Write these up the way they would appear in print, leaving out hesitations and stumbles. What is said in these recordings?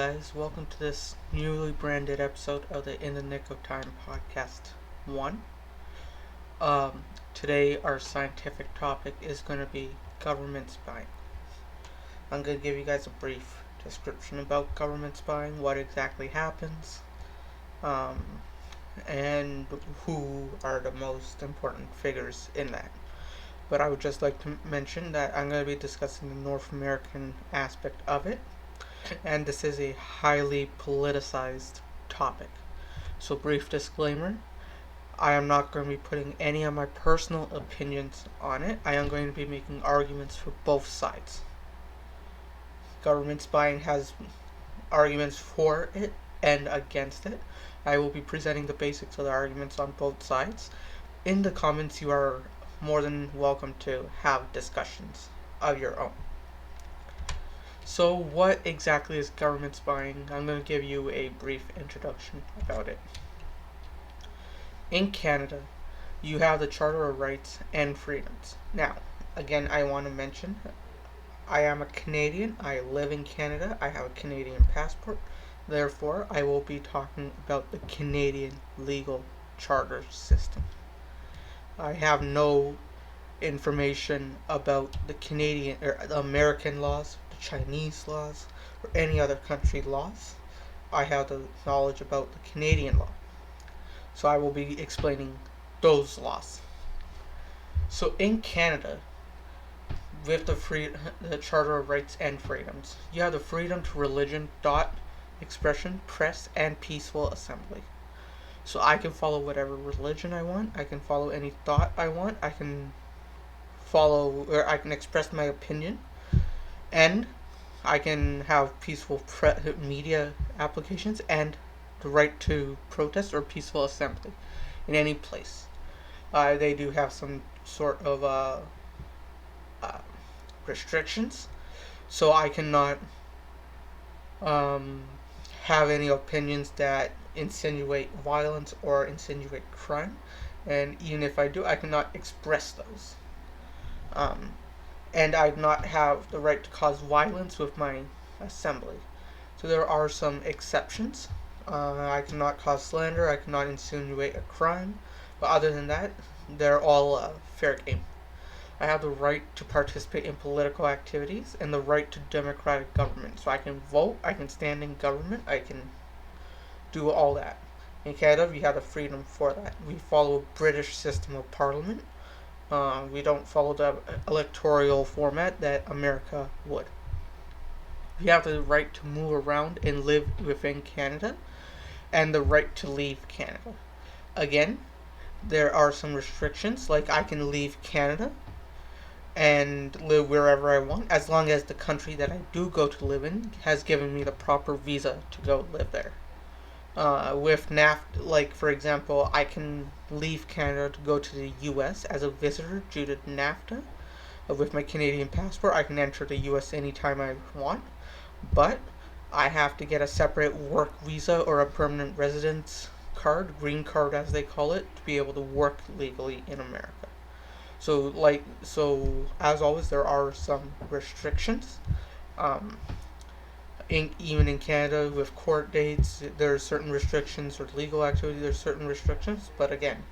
guys, welcome to this newly branded episode of the In the Nik of Time podcast 1. Today our scientific topic is going to be government spying. I'm going to give you guys a brief description about government spying, what exactly happens, and who are the most important figures in that. But I would just like to mention that I'm going to be discussing the North American aspect of it, and this is a highly politicized topic. So, brief disclaimer, I am not going to be putting any of my personal opinions on it. I am going to be making arguments for both sides. Government spying has arguments for it and against it. I will be presenting the basics of the arguments on both sides. In the comments, you are more than welcome to have discussions of your own. So what exactly is government spying? I'm going to give you a brief introduction about it. In Canada, you have the Charter of Rights and Freedoms. Now, again, I want to mention, I am a Canadian. I live in Canada. I have a Canadian passport. Therefore, I will be talking about the Canadian legal charter system. I have no information about the Canadian or the American laws, the Chinese laws, or any other country laws. I have the knowledge about the Canadian law. So I will be explaining those laws. So in Canada, with the Charter of Rights and Freedoms, you have the freedom to religion, thought, expression, press, and peaceful assembly. So I can follow whatever religion I want. I can follow any thought I want. I can express my opinion, and I can have peaceful media applications and the right to protest or peaceful assembly in any place. They do have some sort of restrictions, so I cannot have any opinions that insinuate violence or insinuate crime, and even if I do, I cannot express those. And I do not have the right to cause violence with my assembly. So there are some exceptions. I cannot cause slander, I cannot insinuate a crime, but other than that, they're all fair game. I have the right to participate in political activities and the right to democratic government. So I can vote, I can stand in government, I can do all that. In Canada, we have the freedom for that. We follow a British system of parliament. We don't follow the electoral format that America would. We have the right to move around and live within Canada, and the right to leave Canada. Again, there are some restrictions, like I can leave Canada and live wherever I want, as long as the country that I do go to live in has given me the proper visa to go live there. With NAFTA, like for example, I can leave Canada to go to the US as a visitor due to NAFTA. With my Canadian passport, I can enter the US anytime I want, but I have to get a separate work visa or a permanent residence card, green card as they call it, to be able to work legally in America. So as always, there are some restrictions. Even in Canada, with court dates, there are certain restrictions, or legal activity, there's certain restrictions. But again,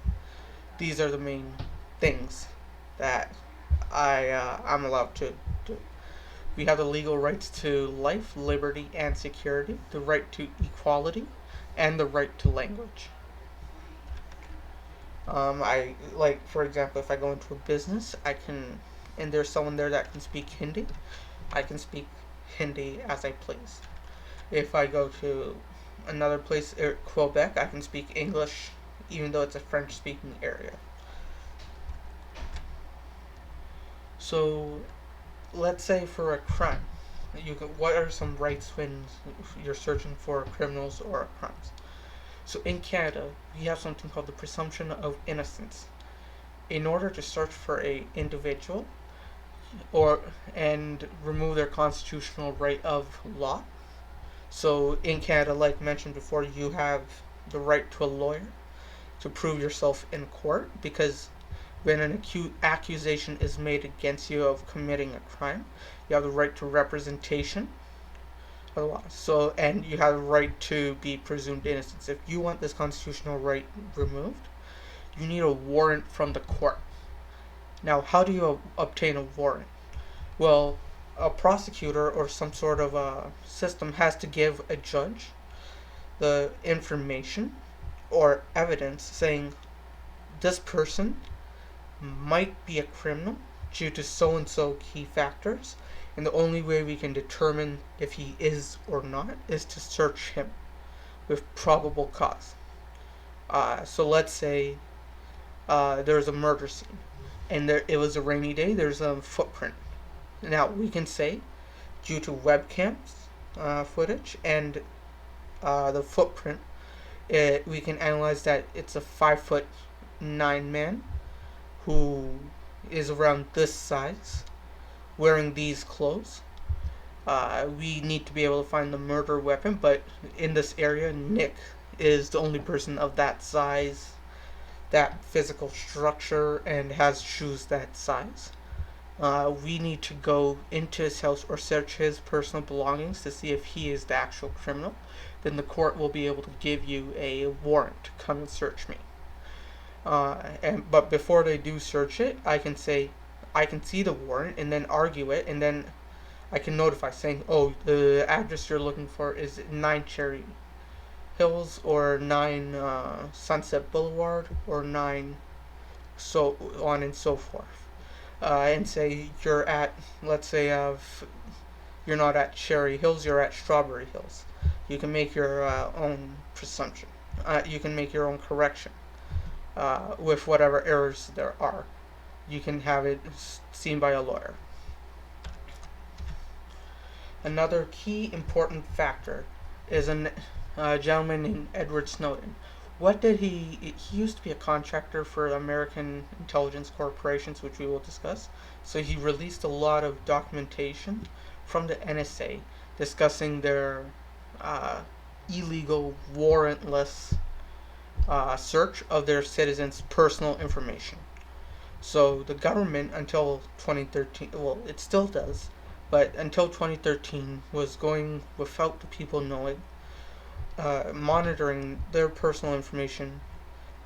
these are the main things that I'm allowed to do. We have the legal rights to life, liberty, and security, the right to equality, and the right to language. For example, if I go into a business, and there's someone there that can speak Hindi, I can speak Hindi as I please. If I go to another place, Quebec, I can speak English, even though it's a French-speaking area. So, let's say for a crime, what are some rights when you're searching for criminals or crimes? So in Canada, we have something called the presumption of innocence. In order to search for a individual and remove their constitutional right of law, so in Canada, like mentioned before, you have the right to a lawyer to prove yourself in court, because when an accusation is made against you of committing a crime, you have the right to representation otherwise. So, and you have a right to be presumed innocent. If you want this constitutional right removed, you need a warrant from the court. Now, how do you obtain a warrant? Well, a prosecutor or some sort of a system has to give a judge the information or evidence saying this person might be a criminal due to so and so key factors, and the only way we can determine if he is or not is to search him with probable cause. So let's say there's a murder scene, and it was a rainy day. There's a footprint. Now we can say, due to webcams footage and the footprint, we can analyze that it's a 5'9" man who is around this size, wearing these clothes. We need to be able to find the murder weapon, but in this area, Nik is the only person of that size, that physical structure, and has shoes that size. We need to go into his house or search his personal belongings to see if he is the actual criminal. Then the court will be able to give you a warrant to come and search me. But before they do search it, I can say I can see the warrant and then argue it, and then I can notify saying, oh, the address you're looking for is 9 Cherry Hills or 9 Sunset Boulevard or 9 so on and so forth. And say you're at, let's say, you're not at Cherry Hills, you're at Strawberry Hills. You can make your own presumption. You can make your own correction with whatever errors there are. You can have it seen by a lawyer. Another key important factor is a gentleman named Edward Snowden. What did he used to be a contractor for American intelligence corporations, which we will discuss. So he released a lot of documentation from the NSA discussing their illegal, warrantless search of their citizens' personal information. So the government, until 2013, well, it still does, but until 2013 was going without the people knowing, monitoring their personal information,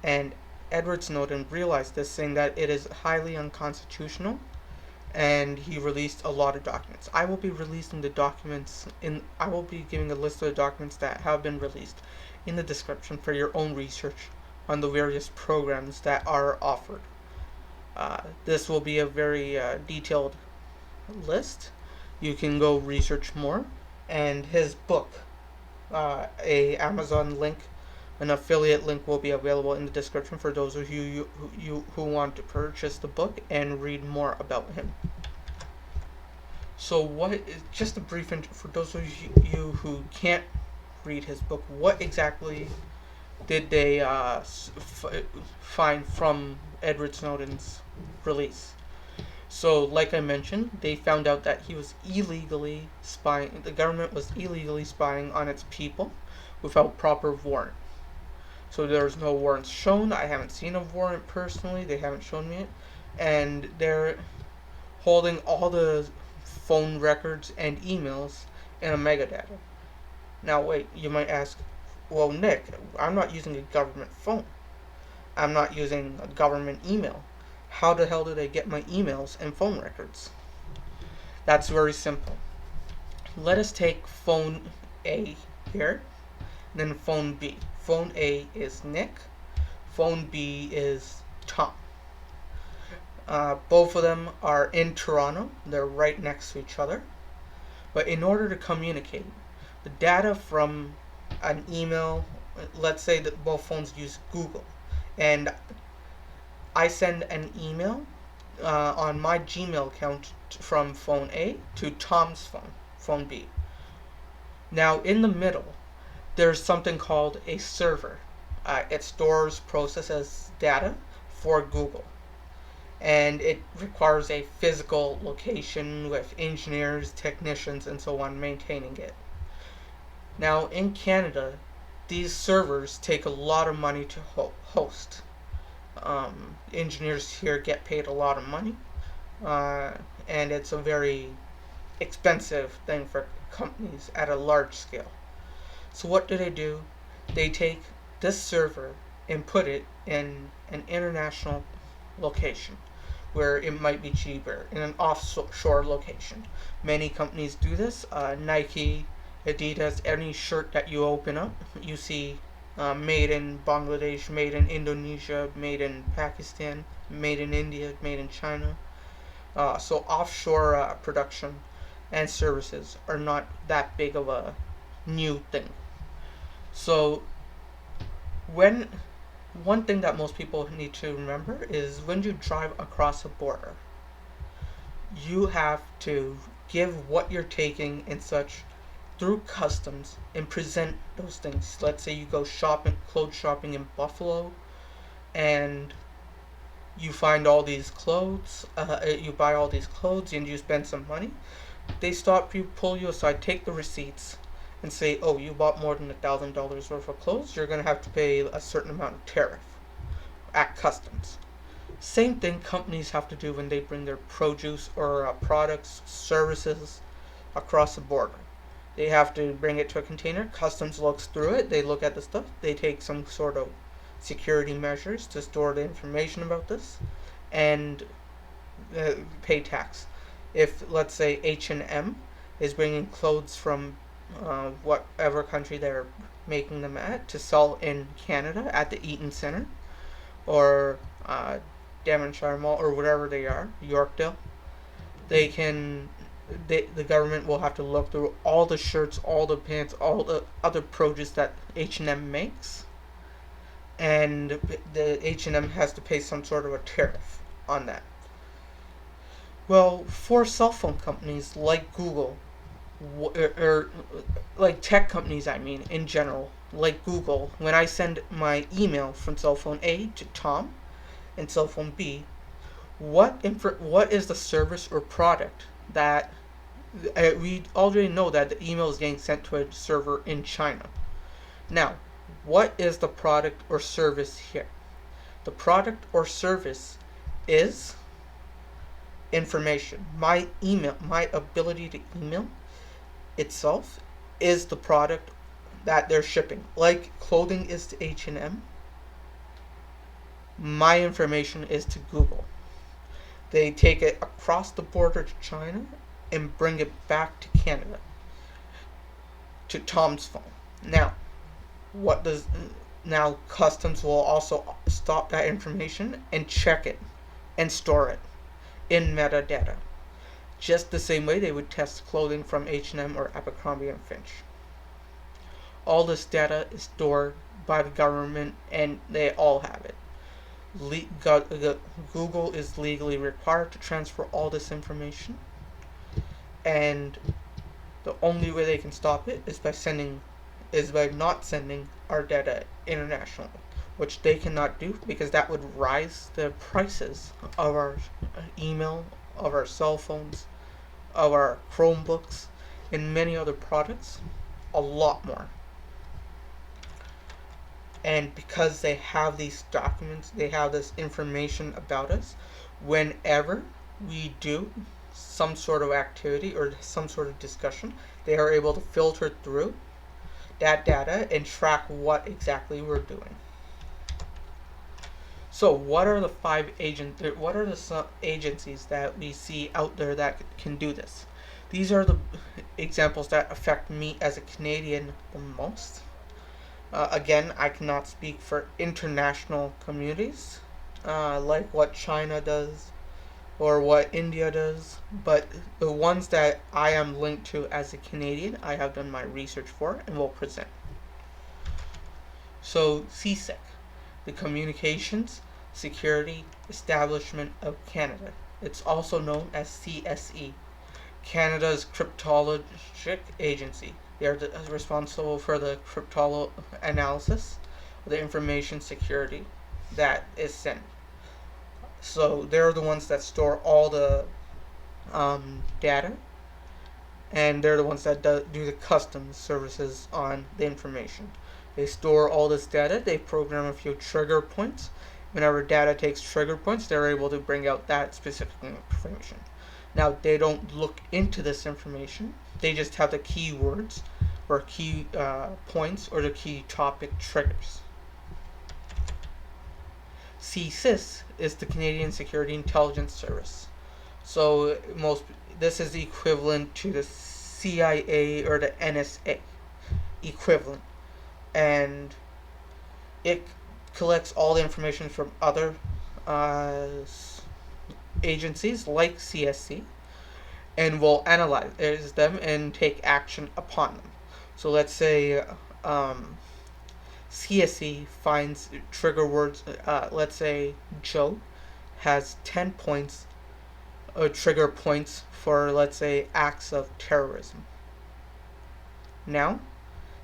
and Edward Snowden realized this, saying that it is highly unconstitutional, and he released a lot of documents. I will be releasing the documents I will be giving a list of the documents that have been released in the description for your own research on the various programs that are offered. This will be a very detailed list. You can go research more, and his book, a Amazon link, an affiliate link, will be available in the description for those of you who want to purchase the book and read more about him. So just a brief intro for those of you who can't read his book. What exactly did they find from Edward Snowden's release? So, like I mentioned, they found out that he was illegally spying. The government was illegally spying on its people without proper warrant. So there's no warrants shown. I haven't seen a warrant personally. They haven't shown me it. And they're holding all the phone records and emails in a metadata. Now, wait, you might ask, well, Nik, I'm not using a government phone. I'm not using a government email. How the hell did I get my emails and phone records? That's very simple. Let us take phone A here, then phone B. Phone A is Nik. Phone B is Tom. Both of them are in Toronto. They're right next to each other. But in order to communicate, the data from an email, let's say that both phones use Google, and I send an email on my Gmail account from phone A to Tom's phone, phone B. Now, in the middle, there's something called a server. It stores, processes data for Google, and it requires a physical location with engineers, technicians, and so on maintaining it. Now, in Canada, these servers take a lot of money to host. Engineers here get paid a lot of money, and it's a very expensive thing for companies at a large scale. So what do? They take this server and put it in an international location where it might be cheaper in an offshore location. Many companies do this. Nike, Adidas, any shirt that you open up, you see made in Bangladesh, made in Indonesia, made in Pakistan, made in India, made in China. So offshore production and services are not that big of a new thing. So when one thing that most people need to remember is when you drive across a border, you have to give what you're taking and such through customs and present those things. Let's say you go shopping, clothes shopping in Buffalo, and you find all these clothes, you buy all these clothes, and you spend some money. They stop you, pull you aside, take the receipts, and say, "Oh, you bought more than $1,000 worth of clothes. You're gonna have to pay a certain amount of tariff at customs." Same thing companies have to do when they bring their produce or products, services across the border. They have to bring it to a container. Customs looks through it. They look at the stuff. They take some sort of security measures to store the information about this, and pay tax. If let's say H&M is bringing clothes from whatever country they're making them at to sell in Canada at the Eaton Centre or Devonshire Mall or whatever they are, Yorkdale, they can. The government will have to look through all the shirts, all the pants, all the other produce that H&M makes, and the H&M has to pay some sort of a tariff on that. Well, for cell phone companies like Google, or like tech companies, I mean, in general, like Google, when I send my email from cell phone A to Tom and cell phone B, what is the service or product that we already know that the email is getting sent to a server in China. Now, what is the product or service here? The product or service is information. My email, my ability to email itself is the product that they're shipping. Like clothing is to H&M, my information is to Google. They take it across the border to China and bring it back to Canada, to Tom's phone. Now, what does now customs will also stop that information and check it and store it in metadata, just the same way they would test clothing from H&M or Abercrombie and Finch. All this data is stored by the government and they all have it. Google is legally required to transfer all this information, and the only way they can stop it is by not sending our data internationally, which they cannot do because that would rise the prices of our email, of our cell phones, of our Chromebooks, and many other products a lot more. And because they have these documents, they have this information about us, whenever we do some sort of activity or some sort of discussion, they are able to filter through that data and track what exactly we're doing. So, what are the agencies that we see out there that can do this? These are the examples that affect me as a Canadian the most. Again, I cannot speak for international communities, like what China does or what India does, but the ones that I am linked to as a Canadian, I have done my research for and will present. So, CSEC, the Communications Security Establishment of Canada. It's also known as CSE, Canada's Cryptologic Agency. They are responsible for the cryptological analysis of the information security that is sent. So they're the ones that store all the data, and they're the ones that do the customs services on the information. They store all this data. They program a few trigger points. Whenever data takes trigger points, they're able to bring out that specific information. Now, they don't look into this information. They just have the keywords or key points or the key topic triggers. CSIS is the Canadian Security Intelligence Service. So this is the equivalent to the CIA or the NSA equivalent, and it collects all the information from other uh, agencies like CSC and will analyze them and take action upon them. So let's say CSC finds trigger words. Let's say Joe has 10 points, trigger points for, let's say, acts of terrorism. Now,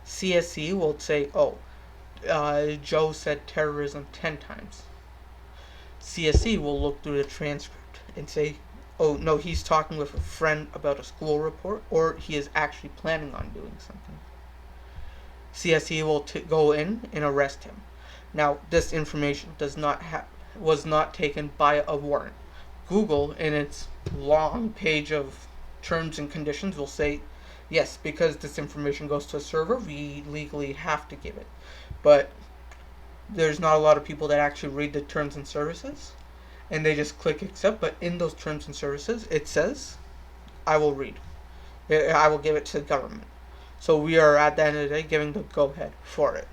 CSC will say, oh, Joe said terrorism 10 times. CSC will look through the transcript and say, oh, no, he's talking with a friend about a school report, or he is actually planning on doing something. CSC will go in and arrest him. Now, this information was not taken by a warrant. Google, in its long page of terms and conditions, will say, yes, because this information goes to a server, we legally have to give it. But there's not a lot of people that actually read the terms and services, and they just click accept. But in those terms and services, it says, I will read. I will give it to the government. So we are, at the end of the day, giving the go-ahead for it.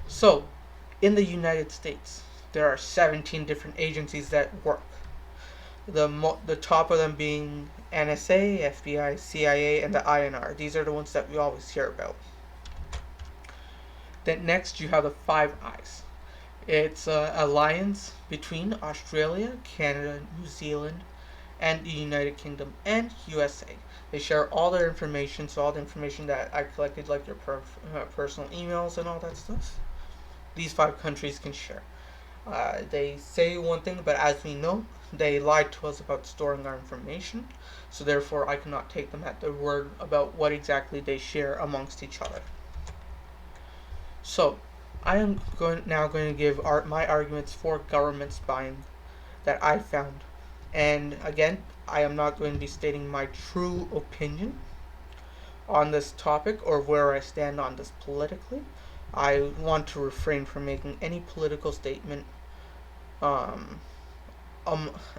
So, in the United States, there are 17 different agencies that work. The top of them being NSA, FBI, CIA, and the INR. These are the ones that we always hear about. Then next you have the Five Eyes. It's an alliance between Australia, Canada, New Zealand, and the United Kingdom and USA. They share all their information, so all the information that I collected, like your personal emails and all that stuff, these 5 countries can share. They say one thing, but as we know, they lied to us about storing our information, so therefore I cannot take them at their word about what exactly they share amongst each other. So, I am now going to give my arguments for government spying that I found. And again, I am not going to be stating my true opinion on this topic or where I stand on this politically. I want to refrain from making any political statement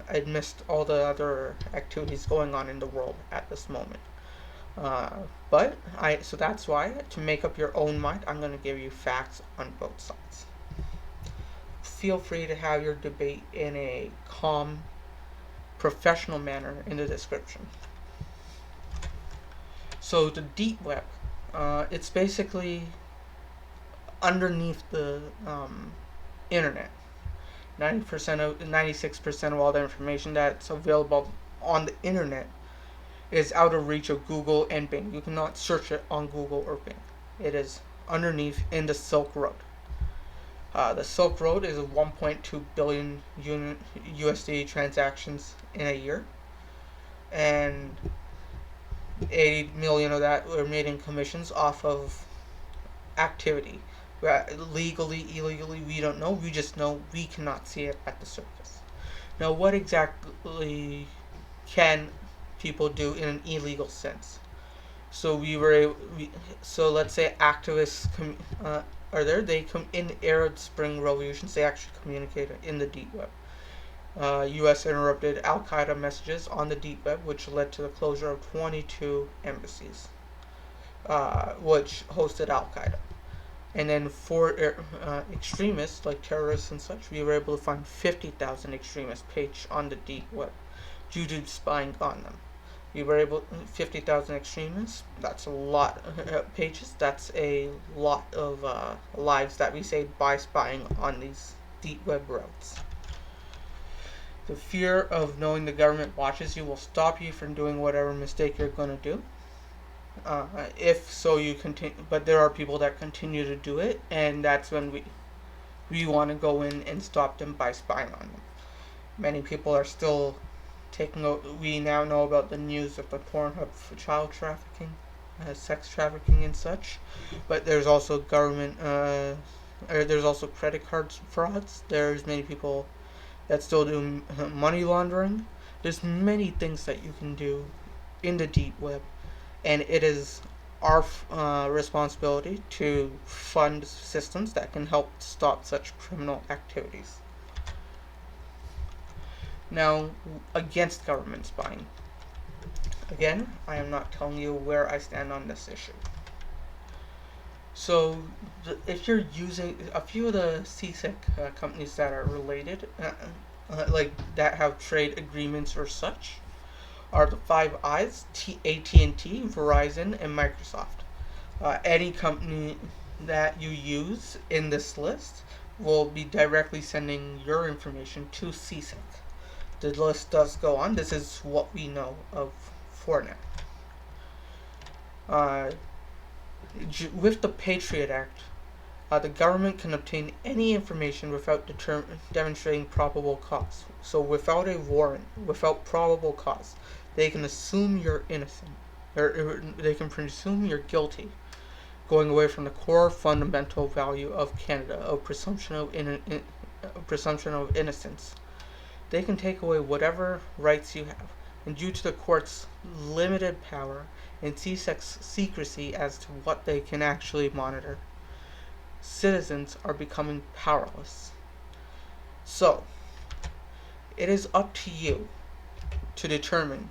amidst all the other activities going on in the world at this moment. So that's why, to make up your own mind, I'm going to give you facts on both sides. Feel free to have your debate in a calm, professional manner in the description. So the deep web, it's basically underneath the internet. 96% of all the information that's available on the internet is out of reach of Google and Bing. You cannot search it on Google or Bing. It is underneath in the Silk Road. The Silk Road is 1.2 billion USD transactions in a year, and 80 million of that were made in commissions off of activity. Legally, illegally, we don't know. We just know we cannot see it at the surface. Now, what exactly can people do in an illegal sense? So let's say activists are there. They come in the Arab Spring revolutions. They actually communicated in the deep web. U.S. interrupted Al-Qaeda messages on the deep web, which led to the closure of 22 embassies, which hosted Al-Qaeda. And then for extremists, like terrorists and such, we were able to find 50,000 extremist pages on the deep web due to spying on them. We were able 50,000 extremists. That's a lot of pages. That's a lot of lives that we saved by spying on these deep web routes. The fear of knowing the government watches you will stop you from doing whatever mistake you're going to do. If so, you continue. But there are people that continue to do it, and that's when we want to go in and stop them by spying on them. Many people are still we now know about the news of the Pornhub for child trafficking, sex trafficking and such, but there's also there's also credit card frauds. There's many people that still do money laundering. There's many things that you can do in the deep web, and it is our responsibility to fund systems that can help stop such criminal activities. Now, against government spying. Again, I am not telling you where I stand on this issue. So, if you're using a few of the CSEC companies that are related, like that have trade agreements or such, are the Five Eyes, AT&T, Verizon, and Microsoft. Any company that you use in this list will be directly sending your information to CSEC. The list does go on. This is what we know of for now. Uh, with the Patriot Act, the government can obtain any information without demonstrating probable cause. So, without a warrant, without probable cause, they can assume you're innocent, or they can presume you're guilty, going away from the core fundamental value of Canada of presumption of innocence. They can take away whatever rights you have, and due to the court's limited power and CSEC's secrecy as to what they can actually monitor, citizens are becoming powerless. So, it is up to you to determine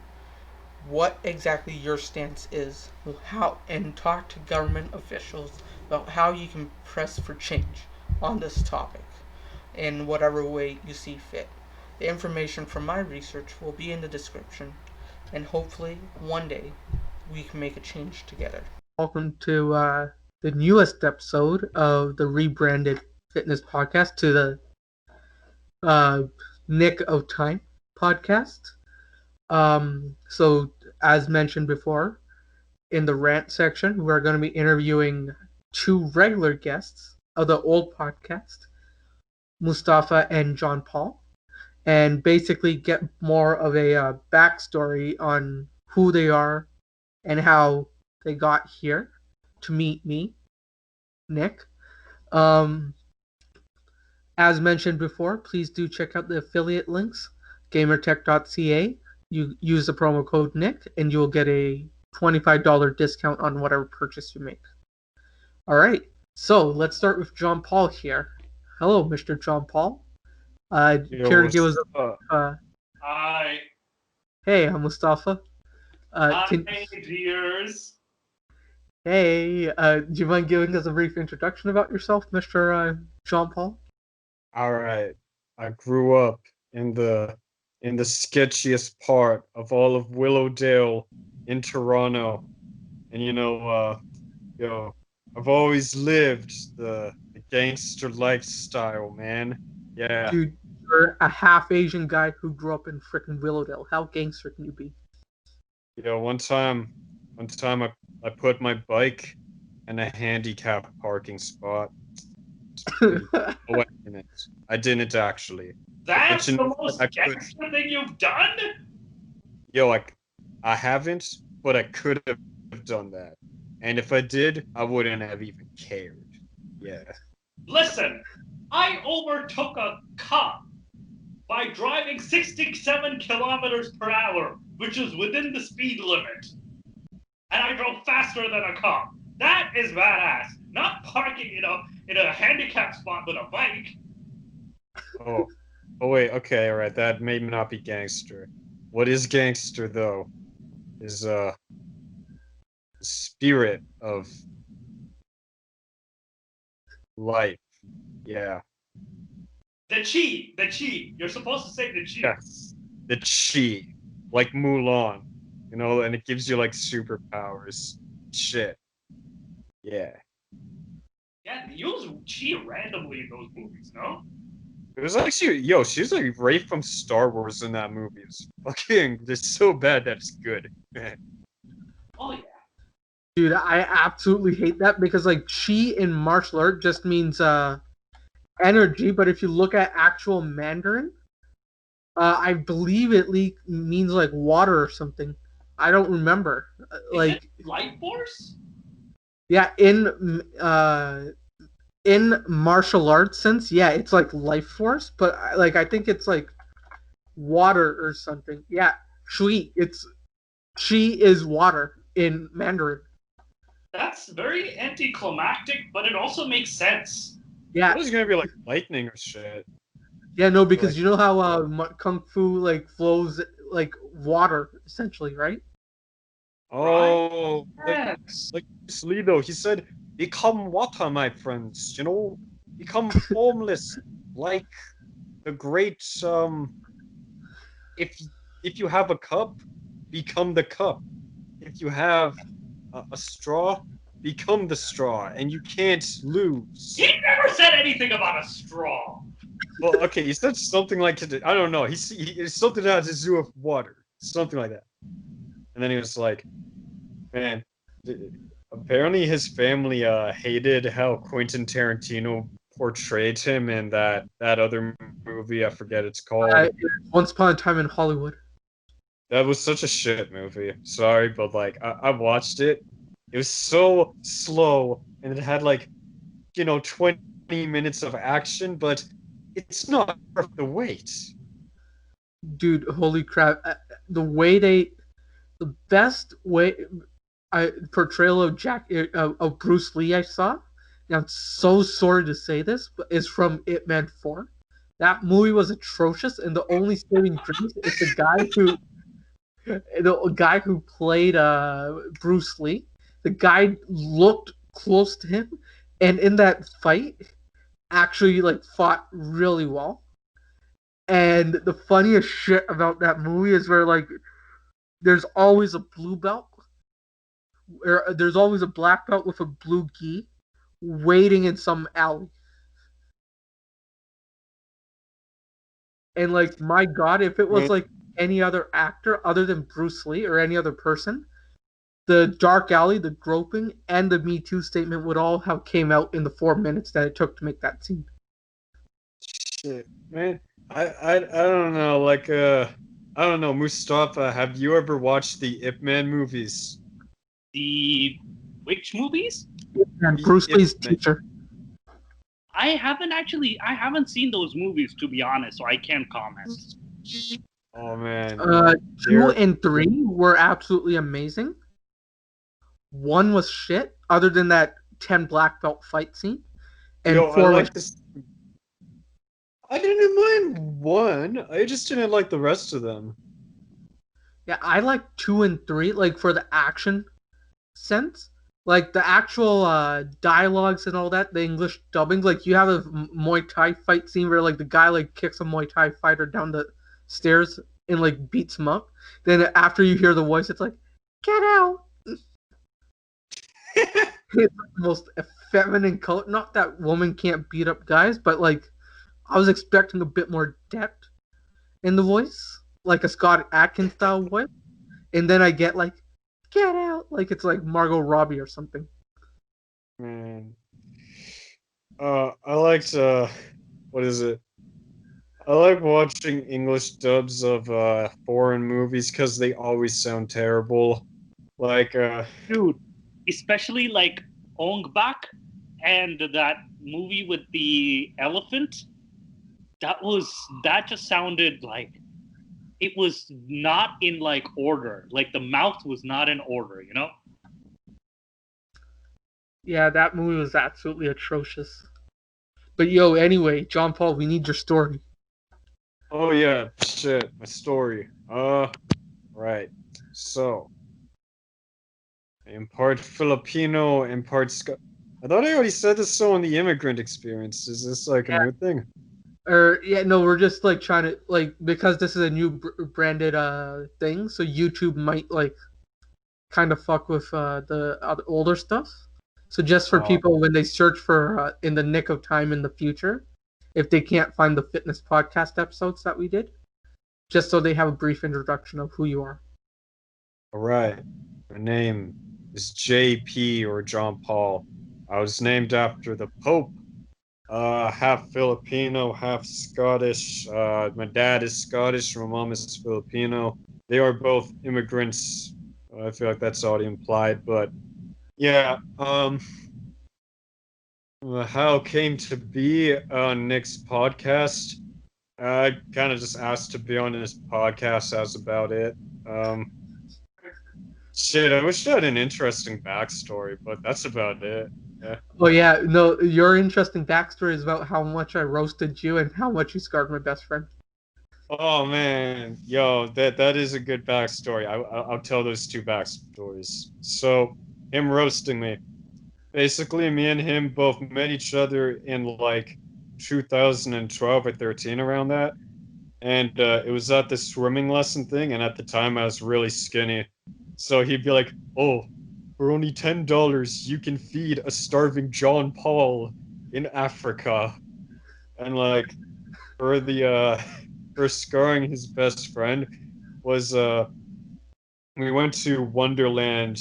what exactly your stance is, how, and talk to government officials about how you can press for change on this topic in whatever way you see fit. The information from my research will be in the description, and hopefully one day we can make a change together. Welcome to the newest episode of the rebranded fitness podcast, to the uh, Nik of Time podcast. So, as mentioned before, in the rant section, we're going to be interviewing two regular guests of the old podcast, Mustafa and John Paul, and basically get more of a backstory on who they are and how they got here to meet me, Nik. Um, as mentioned before, please do check out the affiliate links, gamertech.ca. You use the promo code Nik, and you'll get a $25 discount on whatever purchase you make. All right, so let's start with John Paul here. Hello, Mr. John Paul. Yo, Care to give us what's a up? Hi, hey, I'm Mustafa. hi, Can dears. Hey, do you mind giving us a brief introduction about yourself, Mr. John Paul? All right, I grew up in the sketchiest part of all of Willowdale in Toronto, and yo, I've always lived the gangster lifestyle, man. Yeah, Dude, you're a half Asian guy who grew up in frickin' Willowdale. How gangster can you be? yo, one time I put my bike in a handicap parking spot. It's pretty. Oh, I didn't actually. But That's you the know what? most gangster thing you've done? Yo, like, I haven't, but I could have done that. And if I did, I wouldn't have even cared. Yeah. Listen, I overtook a cop by driving 67 kilometers per hour, which is within the speed limit. And I drove faster than a cop. That is badass. Not parking in a handicap spot with a bike. Oh. Oh wait, okay, alright, that may not be gangster. What is gangster though is the spirit of life. Yeah. The chi. You're supposed to say the chi. Yes. The chi. Like Mulan. And it gives you like superpowers. Shit. Yeah. Yeah, they use chi randomly in those movies, no? It was like she's like right from Star Wars in that movie. It's fucking, it's so bad that it's good. Oh yeah. Dude, I absolutely hate that because like chi in martial art just means energy, but if you look at actual Mandarin, I believe it means like water or something. I don't remember. Is it Like light force? yeah, in martial arts sense, yeah, it's like life force, but I think it's like water or something. Yeah, shui. It's chi is water in Mandarin. That's very anticlimactic, but it also makes sense. I Yeah, thought it was gonna be like lightning or shit. yeah, no, Like, because you know how kung fu like flows like water essentially, right? Right? oh, Yes. like Bruce Lee though, he said, "Become water, my friends. You know, become formless, like the great if if you have a cup, become the cup. If you have a straw, become the straw, and you can't He lose." never said anything about a straw. Well, okay, he said something like I don't know. It's something that has to do with water, something like that. And then he was like, "Man, apparently his family hated how Quentin Tarantino portrayed him in that other movie. I forget it's called. Once upon a time in Hollywood. That was such a shit movie. Sorry, but like I watched it. It was so slow, and it had like 20 minutes of action, but it's not worth the wait. Dude, holy crap! The way the best way portrayal of of Bruce Lee I saw. And I'm so sorry to say this, but is from Ip Man 4. That movie was atrocious, and the only saving grace is the guy who played Bruce Lee. The guy looked close to him, and in that fight, actually like fought really well. And the funniest shit about that movie is where like there's always a blue belt, or there's always a black belt with a blue gi waiting in some alley. And like my god, if it was Man, like any other actor other than Bruce Lee or any other person, the dark alley, the groping, and the Me Too statement would all have came out in the 4 minutes that it took to make that scene. shit, man. I don't know. Like I don't know, Mustafa. Have you ever watched the Ip Man movies? The which movies? And The Bruce Ip Lee's Man. teacher. I haven't seen those movies to be honest, so I can't comment. Oh man, Uh, two they're and three were absolutely amazing. One was shit, other than that 10 black belt fight scene, and I four was like this. I didn't mind one. I just didn't like the rest of them. yeah. I like two and three, like for the action sense, like the actual dialogues and all that. The English dubbing, like you have a Muay Thai fight scene where like the guy like kicks a Muay Thai fighter down the stairs and like beats him up. Then after you hear the voice, it's like, get out. It's the most feminine color. Not that woman can't beat up guys, but like I was expecting a bit more depth in the voice, like a Scott Atkins style voice, and then I get like, "Get out!" Like it's like Margot Robbie or something. Man, I liked what is it? I like watching English dubs of foreign movies because they always sound terrible. Like Dude, especially like Ong Bak and that movie with the elephant. That just sounded like it was not in like order. Like the mouth was not in order, you know? Yeah, that movie was absolutely atrocious. But yo, anyway, John Paul, we need your story. oh yeah, shit, my story. Right. So, in part Filipino, in part I thought I already said this so in the immigrant experience. Is this like a Yeah, new thing? or yeah, no, we're just like trying to like because this is a new branded thing, so YouTube might like kind of fuck with the older stuff. So just for Oh, people when they search for in the nick of time in the future, if they can't find the fitness podcast episodes that we did, just so they have a brief introduction of who you are. all right. My name is JP or John Paul. I was named after the Pope. Half Filipino, half Scottish. My dad is Scottish, my mom is Filipino. They are both immigrants. I feel like that's already implied, but yeah. How it came to be on Nick's podcast. I kind of just asked to be on his podcast. That's about it. Um, Shit, I wish I had an interesting backstory, but that's about it. Yeah. Oh yeah, no, your interesting backstory is about how much I roasted you and how much you scarred my best friend. Oh man, yo, that is a good backstory. I'll tell those two backstories. So, him roasting me. Basically, me and him both met each other in like 2012 or 13, around that. And it was at the swimming lesson thing, and at the time I was really skinny. So he'd be like, "Oh, for only $10, you can feed a starving John Paul in Africa." And like for the for scarring his best friend was we went to Wonderland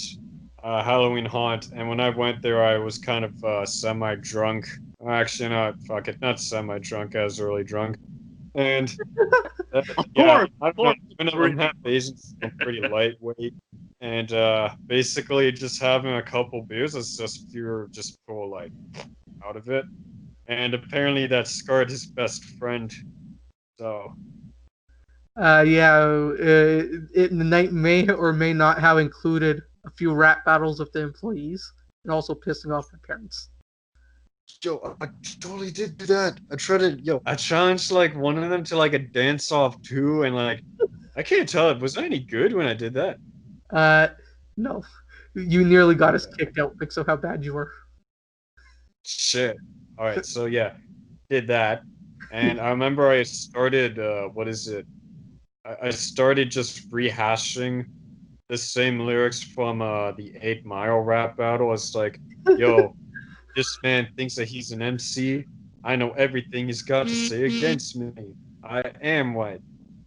Halloween haunt, and when I went there, I was kind of semi drunk. Actually, not fuck it, not semi drunk. I was really drunk, and Of yeah, course, I of don't know. course. Even though I'm half Asian, I'm pretty lightweight, and basically just having a couple beers is just pure, just pull like out of it. And apparently that scarred his best friend. So Yeah, the night may or may not have included a few rap battles with the employees and also pissing off my parents. yo, I totally did do that. I tried to, yo, I challenged like one of them to like a dance off too, and like I can't tell. Was I any good when I did that? Uh, no, you nearly got us kicked out because of how bad you were. Shit. All right, so yeah, did that, and I remember I started. What is it? I started just rehashing the same lyrics from the 8 Mile rap battle. It's like, yo, this man thinks that he's an MC. I know everything he's got to say against me. I am white.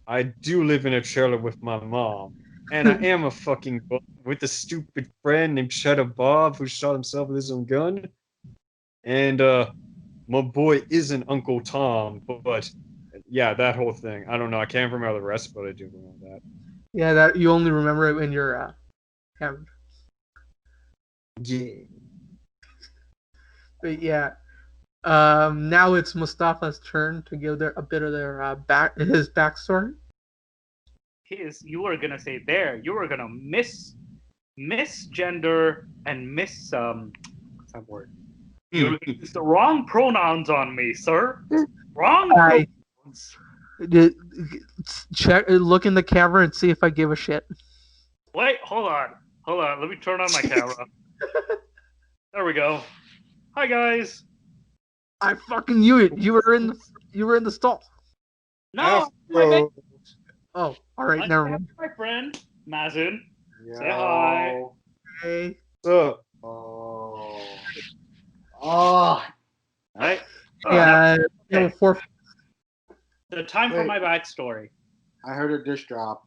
I do live in a trailer with my mom. And I am a fucking with a stupid friend named Cheddar Bob who shot himself with his own gun. And my boy isn't Uncle Tom, but yeah, that whole thing. I don't know. I can't remember the rest, but I do remember that. Yeah, that you only remember it when you're hammered. Yeah. But yeah, now it's Mustafa's turn to give a bit of their his backstory. You were gonna say there. You were gonna misgender and what's that word? You used the wrong pronouns on me, sir. Wrong I pronouns. check, look in the camera and see if I give a shit. Wait, hold on. Let me turn on my camera. There we go. Hi guys. I fucking knew it. You were in the stall. No, my Afro. Oh, all right, never mind. my friend Mazin. Yo. Say hi. Hey. So, Oh. Oh. Right. Yeah, Okay. for The time for Wait. my backstory. I heard a dish drop.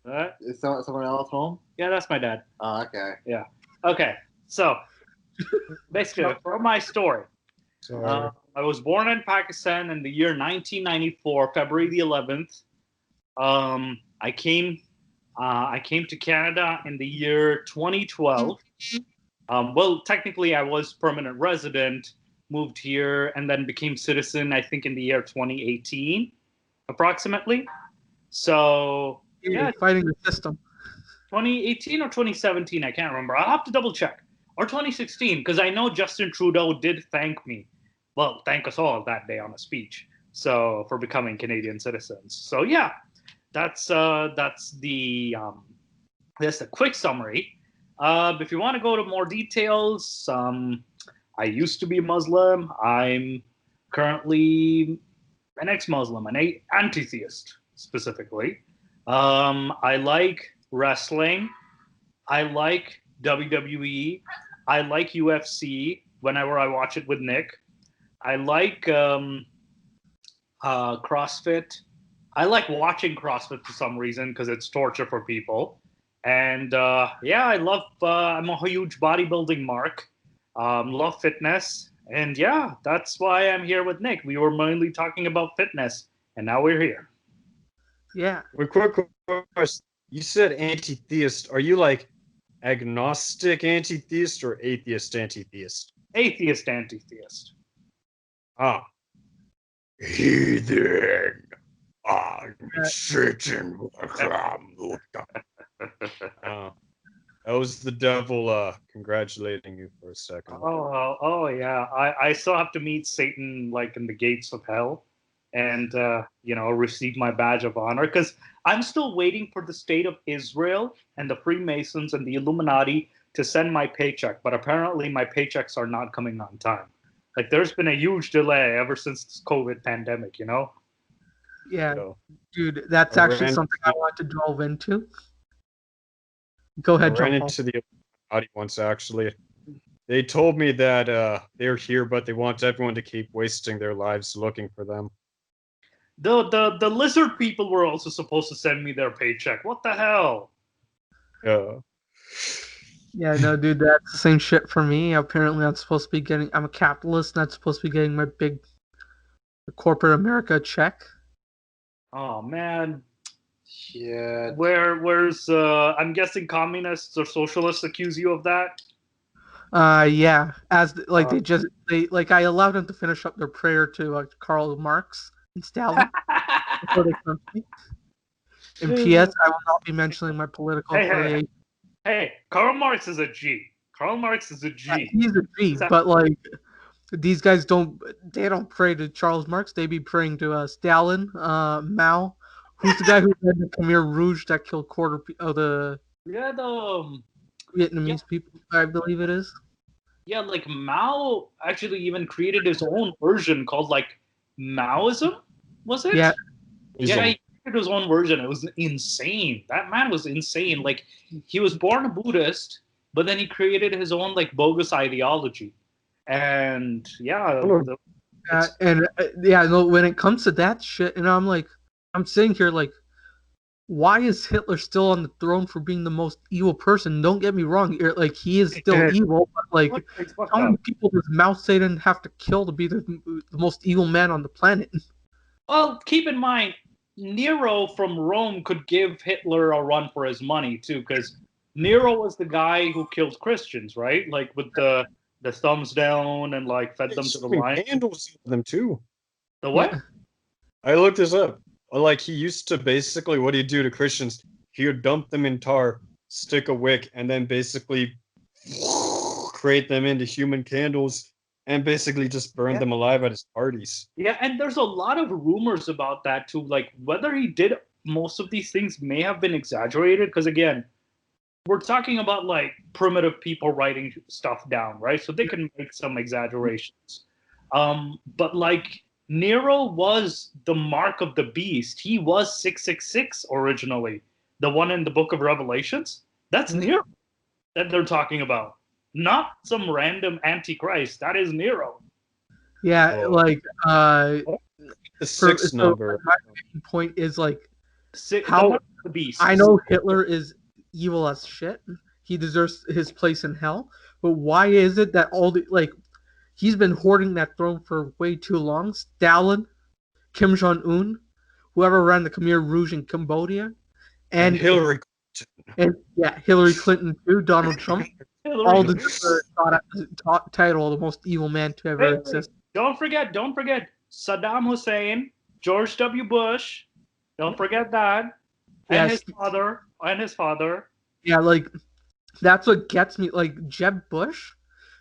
What? Is someone else home? Yeah, that's my dad. Oh, okay. Okay, so basically, for my story, sorry. I was born in Pakistan in the year 1994, February the 11th. I came to Canada in the year 2012. Well, technically, I was permanent resident, moved here, and then became citizen. I think in the year 2018, approximately. So yeah, fighting the system. 2018 or 2017, I can't remember. I'll have to double check. Or 2016, because I know Justin Trudeau did thank me. Well, thank us all that day on a speech. So for becoming Canadian citizens. So yeah, that's the quick summary. If you want to go to more details, I used to be Muslim. I'm currently an ex-Muslim, an anti-theist specifically. I like wrestling. I like WWE. I like UFC whenever I watch it with Nick. I like CrossFit. I like watching CrossFit for some reason because it's torture for people. And yeah, I love. I'm a huge bodybuilding mark. Love fitness, and yeah, that's why I'm here with Nick. We were mainly talking about fitness, and now we're here. Yeah. Wait, quick question. You said anti-theist. Are you like agnostic anti-theist or atheist anti-theist? Atheist, anti-theist. Ah. Heathen. I'm Satan. That was the devil congratulating you for a second. Oh yeah. I still have to meet Satan like in the gates of hell, and receive my badge of honor because I'm still waiting for the state of Israel and the Freemasons and the Illuminati to send my paycheck. But apparently, my paychecks are not coming on time. Like there's been a huge delay ever since this COVID pandemic. Yeah, So, dude, that's I actually ran, something I want to delve into. Go I ahead, ran John Paul. into the Illuminati once, actually. They told me that they're here, but they want everyone to keep wasting their lives looking for them. The lizard people were also supposed to send me their paycheck. What the hell? Yeah. Yeah, no, dude, that's the same shit for me. Apparently, I'm a capitalist, not supposed to be getting my big corporate America check. Oh man. Shit. Where's I'm guessing communists or socialists accuse you of that? Yeah, Uh, I allowed them to finish up their prayer to Karl Marx and Stalin before they punched me. And P.S. I will not be mentioning my political Hey, affiliation. hey, Karl Marx is a G. Karl Marx is a G. He's a G, but these guys don't pray to Charles Marx. They be praying to Stalin, Mao. Who's the guy who led the Khmer Rouge that killed of the Yeah, Vietnamese people? I believe it is. like Mao actually even created his own version called like Maoism, was it? Yeah. Yeah, he created his own version. It was insane. That man was insane. Like he was born a Buddhist, but then he created his own like bogus ideology. And yeah, No, when it comes to that shit, and I'm sitting here like, why is Hitler still on the throne for being the most evil person? Don't get me wrong, like he is still evil, but like, how many people does Mao Zedong have to kill to be the most evil man on the planet? well, keep in mind, Nero from Rome could give Hitler a run for his money too, because Nero was the guy who killed Christians, right? Like with the thumbs down and like fed them to the lion. Candles with them too. The what? Yeah. I looked this up. Like he used to basically, what he'd do to Christians, he would dump them in tar, stick a wick, and then basically create them into human candles, and basically just burn them alive at his parties. Yeah, and there's a lot of rumors about that too. Like whether he did most of these things may have been exaggerated, because again, we're talking about like primitive people writing stuff down, right? So they can make some exaggerations. But like Nero was the mark of the beast. He was 666 originally, the one in the book of Revelations. That's Nero that they're talking about, not some random antichrist. That is Nero. Yeah, The sixth number. My main point is like The beast. I know Hitler is evil as shit. He deserves his place in hell. But why is it that he's been hoarding that throne for way too long? Stalin, Kim Jong Un, whoever ran the Khmer Rouge in Cambodia, and Hillary Hillary Clinton too, Donald Trump. All the title of the most evil man to ever exist. Don't forget Saddam Hussein, George W. Bush. Don't forget that. And his father. Yeah, like that's what gets me. Like Jeb Bush,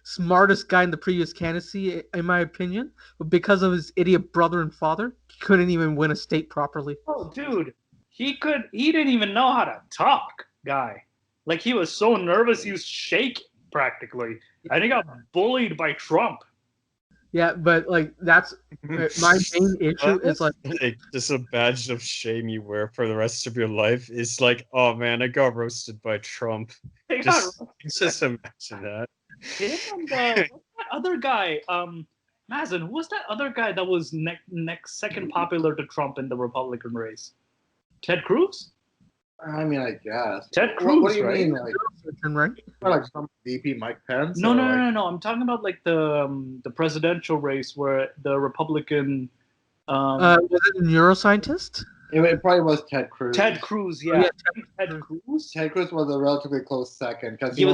smartest guy in the previous candidacy, in my opinion, but because of his idiot brother and father, he couldn't even win a state properly. Oh, dude, he didn't even know how to talk, guy. Like he was so nervous, he was shaking practically, and he got bullied by Trump. Yeah, but like that's my main issue is like just a badge of shame you wear for the rest of your life. It's like, oh man, I got roasted by Trump. Just imagine that. And that other guy, Mazen, who was that other guy that was next second popular to Trump in the Republican race? Ted Cruz? I mean, I guess. Ted Cruz, what do you right? mean, like some VP Mike Pence? No. I'm talking about like the presidential race where the Republican. Was it a neuroscientist? It probably was Ted Cruz. Ted Cruz, yeah. Ted Cruz. Ted Cruz was a relatively close second because He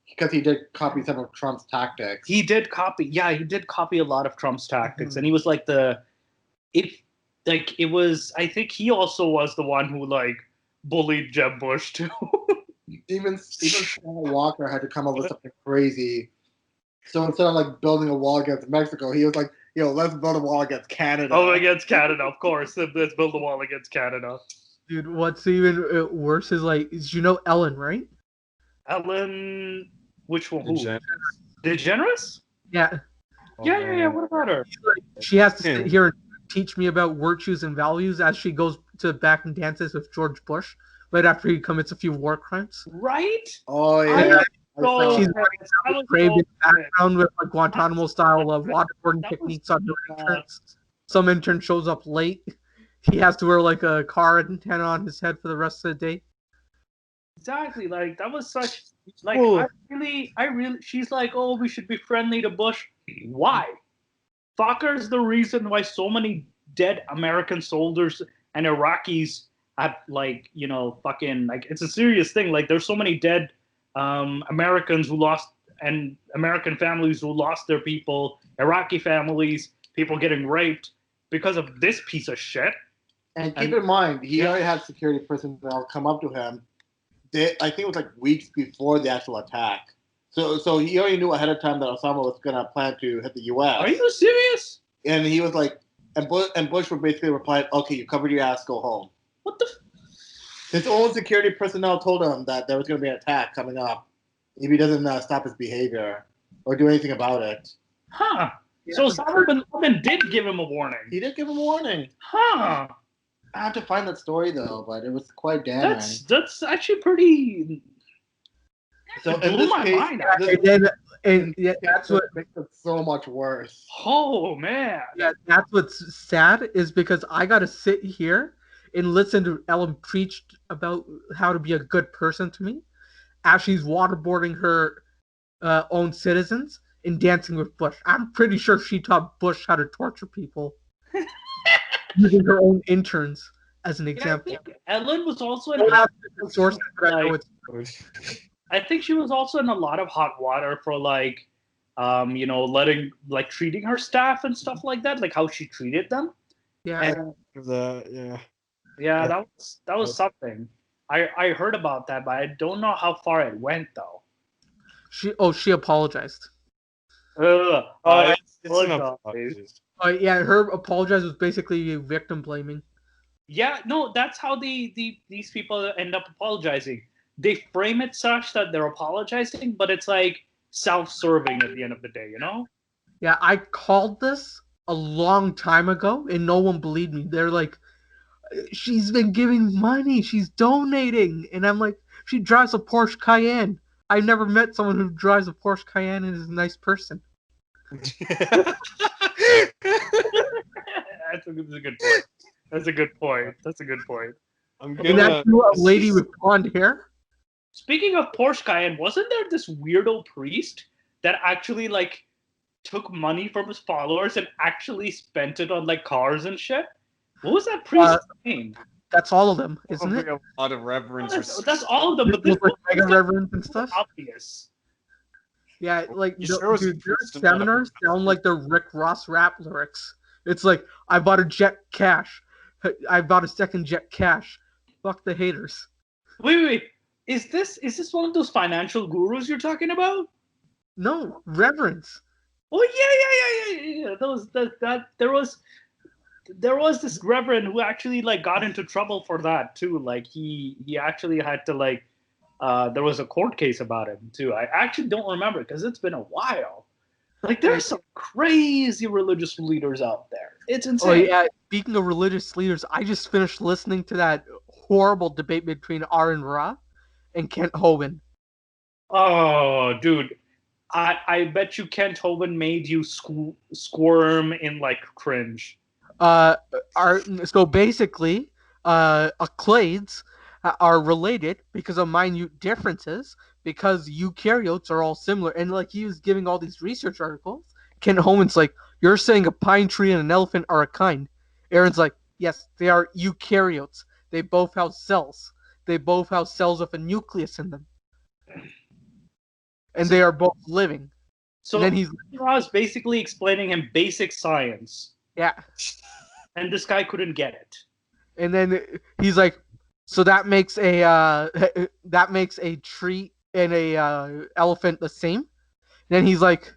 because he did copy some of Trump's tactics. He did copy a lot of Trump's tactics, and he was like I think he also was the one who like bullied Jeb Bush too. Even Scott Walker had to come up with something crazy. So instead of like building a wall against Mexico, he was like, let's build a wall against Canada. Oh, against Canada, of course. Let's build a wall against Canada. Dude, what's even worse is like, Ellen, right? Ellen, which one? DeGeneres? DeGeneres? Yeah. Yeah. What about her? She has to sit here and teach me about virtues and values as she goes to back and dances with George Bush right after he commits a few war crimes. Right? Oh yeah. She's brave in the background with like Guantanamo style of waterboarding techniques on her interns. Some intern shows up late. He has to wear like a car antenna on his head for the rest of the day. Exactly. Like that was such like I really she's like, oh, we should be friendly to Bush. Why? Fucker's the reason why so many dead American soldiers and Iraqis have like, fucking like it's a serious thing. Like there's so many dead Americans who lost and American families who lost their people, Iraqi families, people getting raped because of this piece of shit. And keep in mind, he already had security personnel come up to him. I think it was like weeks before the actual attack. So he already knew ahead of time that Osama was gonna plan to hit the U.S. Are you serious? And he was like, and Bush would basically reply, "Okay, you covered your ass, go home." What the? His own security personnel told him that there was going to be an attack coming up if he doesn't stop his behavior or do anything about it. Huh. Yeah. So Osama bin Laden did give him a warning. He did give him a warning. Huh. I have to find that story though, but it was quite damning. That's actually pretty. So in this case, that's what makes it so much worse. Oh man. Yeah, that's what's sad is because I got to sit here and listen to Ellen preach about how to be a good person to me as she's waterboarding her own citizens and dancing with Bush. I'm pretty sure she taught Bush how to torture people using her own interns as an example. I think Ellen was also in I think she was also in a lot of hot water for like treating her staff and stuff like that, like how she treated them. Yeah. Yeah, that was something. I heard about that, but I don't know how far it went though. She apologized. It's an apology. Yeah, her apologize was basically victim blaming. Yeah, no, that's how these people end up apologizing. They frame it such that they're apologizing, but it's like self-serving at the end of the day, Yeah, I called this a long time ago, and no one believed me. They're like, she's been giving money, she's donating, and I'm like, she drives a Porsche Cayenne. I've never met someone who drives a Porsche Cayenne and is a nice person. That's a good point. That's a good point. And that's a lady with blonde hair. Speaking of Porsche Cayenne, wasn't there this weirdo priest that actually like took money from his followers and actually spent it on like cars and shit? What was that priest's name? That's all of them, isn't it? A lot of reverence. That's all of them, but this like mega reverence and stuff. Obvious. Yeah, like their seminars sound like they're Rick Ross rap lyrics. It's like, I bought a jet cash. I bought a second jet cash. Fuck the haters. Wait. Is this one of those financial gurus you're talking about? No, reverence. Oh yeah. There was this reverend who actually like got into trouble for that too. Like he actually had to like there was a court case about him too. I actually don't remember because it's been a while. Like there's some crazy religious leaders out there. It's insane. Oh yeah. Speaking of religious leaders, I just finished listening to that horrible debate between Aaron Ra and Kent Hovind. Oh, dude. I bet you Kent Hovind made you squirm in like cringe. So basically, clades are related because of minute differences, because eukaryotes are all similar. And like he was giving all these research articles, Kent Hovind's like, you're saying a pine tree and an elephant are a kind. Aaron's like, yes, they are eukaryotes. They both have cells. They both have cells with a nucleus in them. and they are both living. So And then he's Ross basically explaining him basic science, yeah, and this guy couldn't get it. and then he's like, so that makes a that makes a tree and a elephant the same. And then he's like,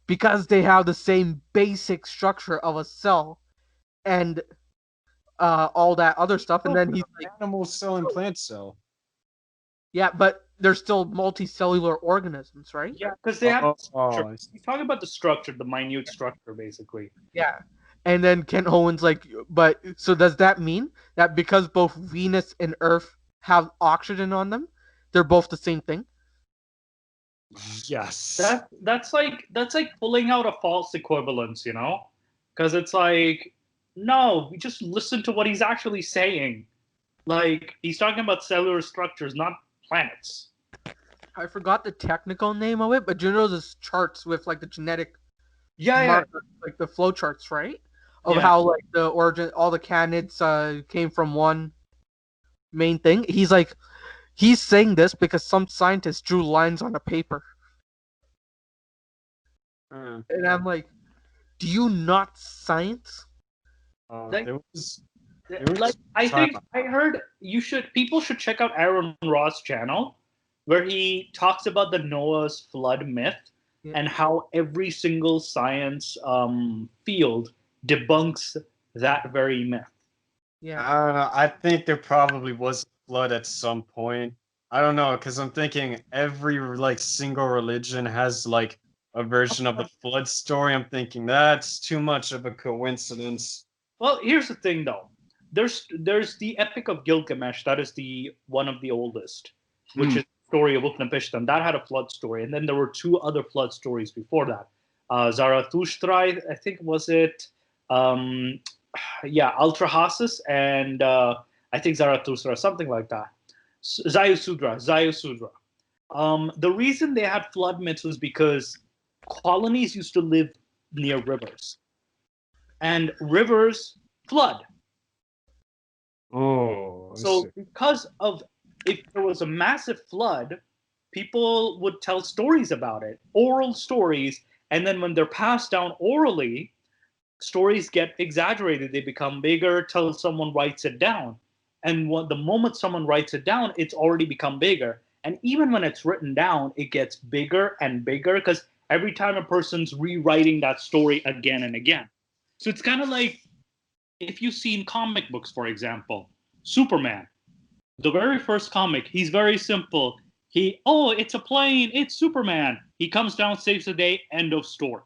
because they have the same basic structure of a cell and all that other stuff. And then he's like, animal cell and plant cell. yeah, but they're still multicellular organisms, right? Yeah, because they have structure. I He's talking about the structure, the minute structure, basically. Yeah. And then Kent Owen's like, but so does that mean that because both Venus and Earth have oxygen on them, they're both the same thing? yes. That's like pulling out a false equivalence, because it's like, no, we just listen to what he's actually saying. Like, he's talking about cellular structures, not planets. I forgot the technical name of it, but you know those charts with like the genetic Yeah, markers, like the flow charts, right? Of Yeah. how like the origin, all the candidates came from one main thing. He's saying this because some scientists drew lines on a paper, and I'm like, do you not science? Like, there was like I time. think I heard people should check out Aaron Ross' channel, where he talks about the Noah's flood myth Yeah. and how every single science field debunks that very myth. Yeah. I think there probably was a flood at some point. I don't know, because I'm thinking every like single religion has like a version of the flood story. I'm thinking that's too much of a coincidence. Well, here's the thing, though. There's the Epic of Gilgamesh. That is the one of the oldest, which is the story of Utnapishtim. That had a flood story, and then there were two other flood stories before that. Zarathustra, I think, was it? Um, yeah, Altrahasis, and I think Zarathustra, something like that. Zayusudra. The reason they had flood myths was because colonies used to live near rivers, and rivers flood. Oh, So because of, if there was a massive flood, people would tell stories about it, oral stories, and then when they're passed down orally, stories get exaggerated. They become bigger till someone writes it down. And the moment someone writes it down, it's already become bigger. And even when it's written down, it gets bigger and bigger because every time a person's rewriting that story again and again. So it's kind of like if you've seen comic books, for example, Superman, the very first comic, he's very simple. It's a plane, it's Superman. He comes down, saves the day, end of story.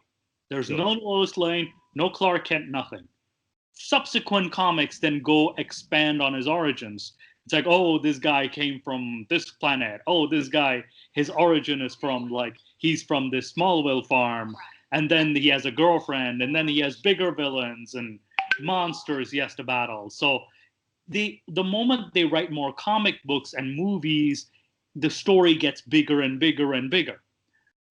There's no Lois Lane, no Clark Kent, nothing. Subsequent comics then go expand on his origins. It's like, this guy came from this planet. This guy, his origin is from he's from this Smallville farm. And then he has a girlfriend, and then he has bigger villains and monsters he has to battle. So the moment they write more comic books and movies, the story gets bigger and bigger and bigger.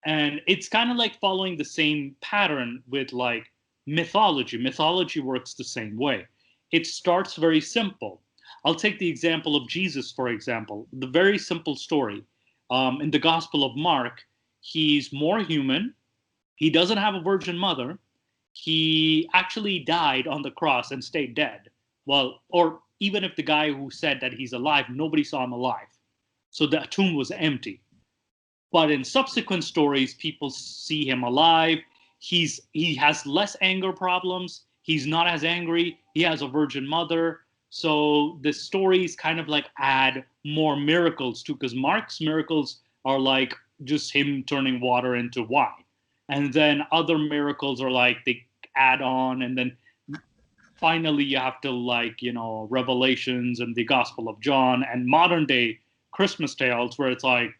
And it's kind of like following the same pattern with like mythology. Mythology works the same way. It starts very simple. I'll take the example of Jesus, for example. The very simple story. In the Gospel of Mark, he's more human. He doesn't have a virgin mother. He actually died on the cross and stayed dead. Well, or even if the guy who said that he's alive, nobody saw him alive. So the tomb was empty. But in subsequent stories, people see him alive. He has less anger problems. He's not as angry. He has a virgin mother. So the stories kind of like add more miracles too, because Mark's miracles are like just him turning water into wine. And then other miracles are like they add on, and then finally you have to Revelations and the Gospel of John and modern day Christmas tales where it's like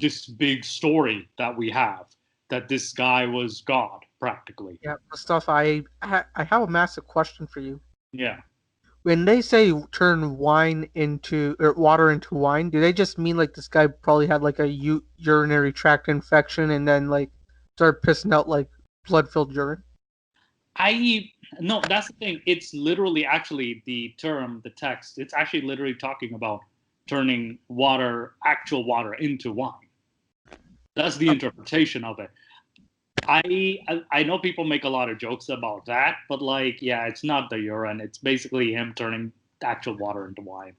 this big story that we have that this guy was God practically. Yeah, stuff. I have a massive question for you. Yeah. When they say turn wine into or water into wine, do they just mean like this guy probably had like a urinary tract infection and then like started pissing out like blood-filled urine? No, that's the thing. It's literally actually the term, the text. It's actually literally talking about turning water, actual water, into wine. That's the interpretation of it. I know people make a lot of jokes about that, but like, yeah, it's not the urine. It's basically him turning actual water into wine.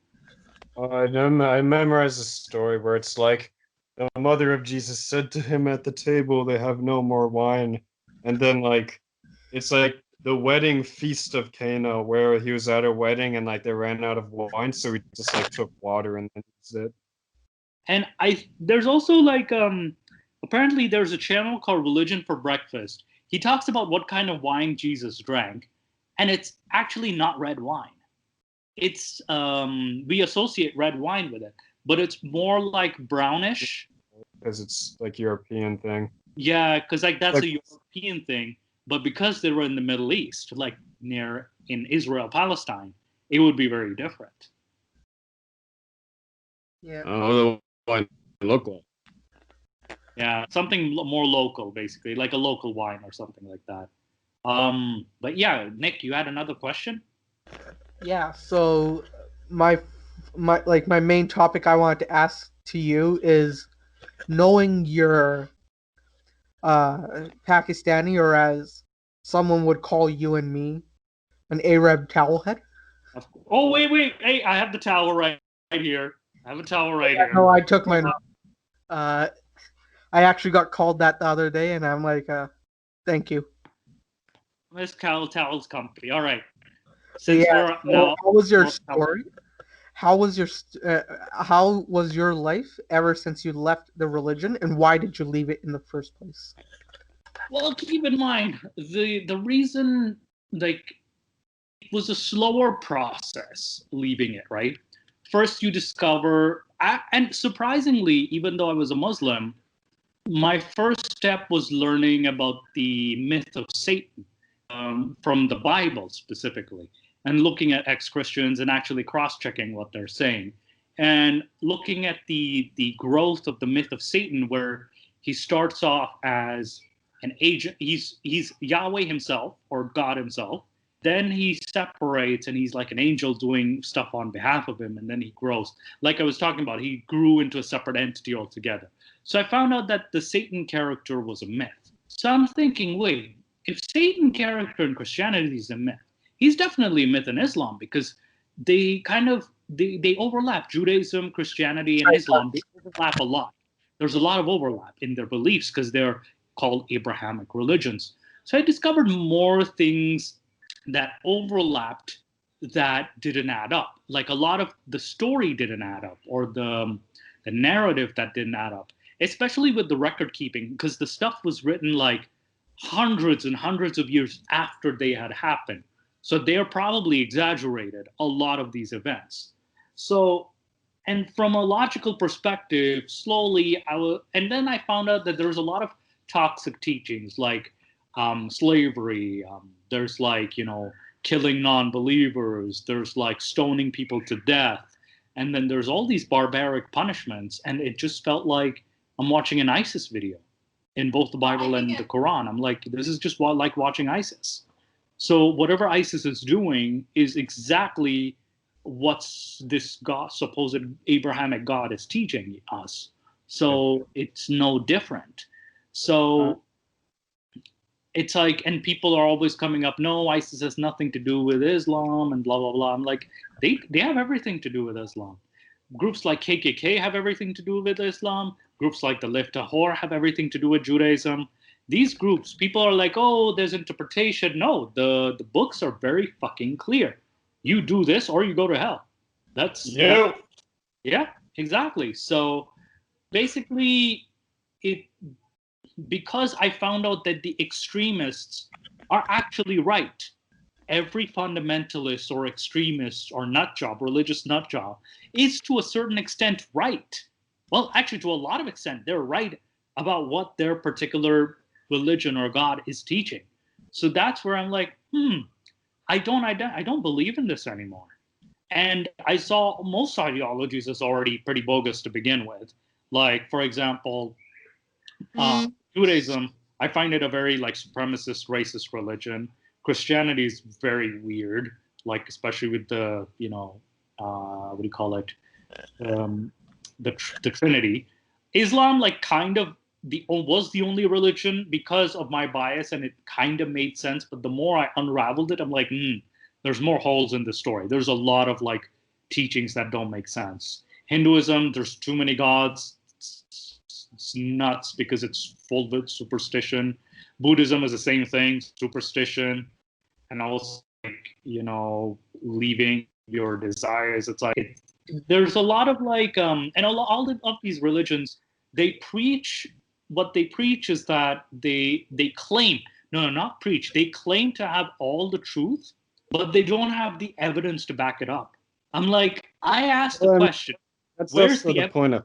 I memorized a story where it's like the mother of Jesus said to him at the table, "They have no more wine," and then like it's like the wedding feast of Cana where he was at a wedding and like they ran out of wine, so he just like took water and then used it. And there's also like apparently there's a channel called Religion for Breakfast. He talks about what kind of wine Jesus drank, and it's actually not red wine. It's we associate red wine with it, but it's more like brownish. Because it's like European thing. Yeah, because like that's Like a European thing, but because they were in the Middle East, like near in Israel, Palestine, it would be very different. Yeah. I don't know what wine look like. Yeah, something more local, basically, like a local wine or something like that. But yeah, Nick, you had another question? Yeah. So my my main topic I wanted to ask to you is knowing you're Pakistani, or as someone would call you and me, an Arab towelhead. Oh, wait. Hey, I have the towel right here. I have a towel right here. No, I took mine. Uh, I actually got called that the other day, and I'm like, thank you. Miss Cal Towels Company. All right. So yeah. Since we're So now, how was your story? How was your life ever since you left the religion, and why did you leave it in the first place? well, keep in mind the reason, like, it was a slower process leaving it, right? First, you discover, and surprisingly, even though I was a Muslim, my first step was learning about the myth of Satan, from the Bible specifically, and looking at ex-Christians and actually cross-checking what they're saying, and looking at the growth of the myth of Satan, where he starts off as an agent. He's Yahweh himself or God himself. Then he separates and he's like an angel doing stuff on behalf of him, and then he grows. Like I was talking about, he grew into a separate entity altogether. So I found out that the Satan character was a myth. So I'm thinking, wait, if Satan character in Christianity is a myth, he's definitely a myth in Islam, because they overlap. Judaism, Christianity, and Islam, they overlap a lot. There's a lot of overlap in their beliefs because they're called Abrahamic religions. So I discovered more things that overlapped that didn't add up. Like a lot of the story didn't add up, or the narrative that didn't add up, especially with the record keeping, because the stuff was written like hundreds and hundreds of years after they had happened. So they're probably exaggerated a lot of these events. So, and from a logical perspective, slowly and then I found out that there's a lot of toxic teachings like slavery. There's like, killing non-believers. There's like stoning people to death. And then there's all these barbaric punishments. And it just felt like I'm watching an ISIS video in both the Bible and the Quran. I'm like, this is just like watching ISIS. So whatever ISIS is doing is exactly what's this God, supposed Abrahamic God, is teaching us. So it's no different. So it's like, and people are always coming up, no, ISIS has nothing to do with Islam and blah, blah, blah. I'm like, they have everything to do with Islam. Groups like KKK have everything to do with Islam. Groups like the Left Tahor have everything to do with Judaism. These groups, people are like, oh, there's interpretation. No, the books are very fucking clear. You do this or you go to hell. Yeah, exactly. So basically, it because I found out that the extremists are actually right. Every fundamentalist or extremist or nut job, religious nut job, is to a certain extent right. Well, actually, to a lot of extent, they're right about what their particular religion or God is teaching. So that's where I'm like, I don't believe in this anymore. And I saw most ideologies as already pretty bogus to begin with. Like, for example, Judaism, I find it a very like supremacist, racist religion. Christianity is very weird, like especially with the what do you call it, the Trinity. Islam, like, kind of was the only religion because of my bias, and it kind of made sense. But the more I unraveled it, I'm like, there's more holes in the story. There's a lot of like teachings that don't make sense. Hinduism, there's too many gods. It's nuts because it's full with superstition. Buddhism is the same thing, superstition, and also like, leaving your desires. It's like there's a lot of like and all of these religions, they preach what they preach is that they claim, no, not preach, they claim to have all the truth, but they don't have the evidence to back it up. I'm like, I asked the Well, I mean, question, that's where's also the the point of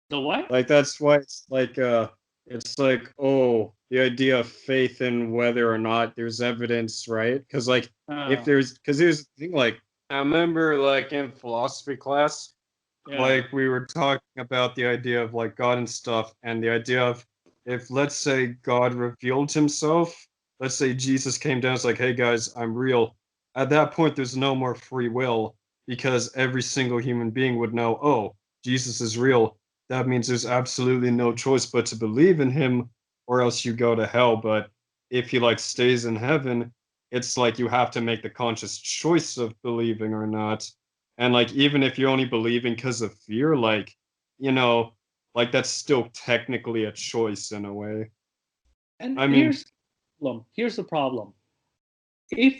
the what? like that's why it's like the idea of faith in whether or not there's evidence, right? Because like if uh, there's because here's the thing, like I remember like in philosophy class, yeah. like we were talking about the idea of like God and stuff, and the idea of if let's say God revealed himself, let's say Jesus came down, it's like, hey guys, I'm real. At that point, there's no more free will because every single human being would know, oh, Jesus is real. That means there's absolutely no choice but to believe in him or else you go to hell. But if he like stays in heaven, it's like you have to make the conscious choice of believing or not. And like even if you're only believing because of fear, like, you know, like that's still technically a choice in a way. And I mean, here's the problem. If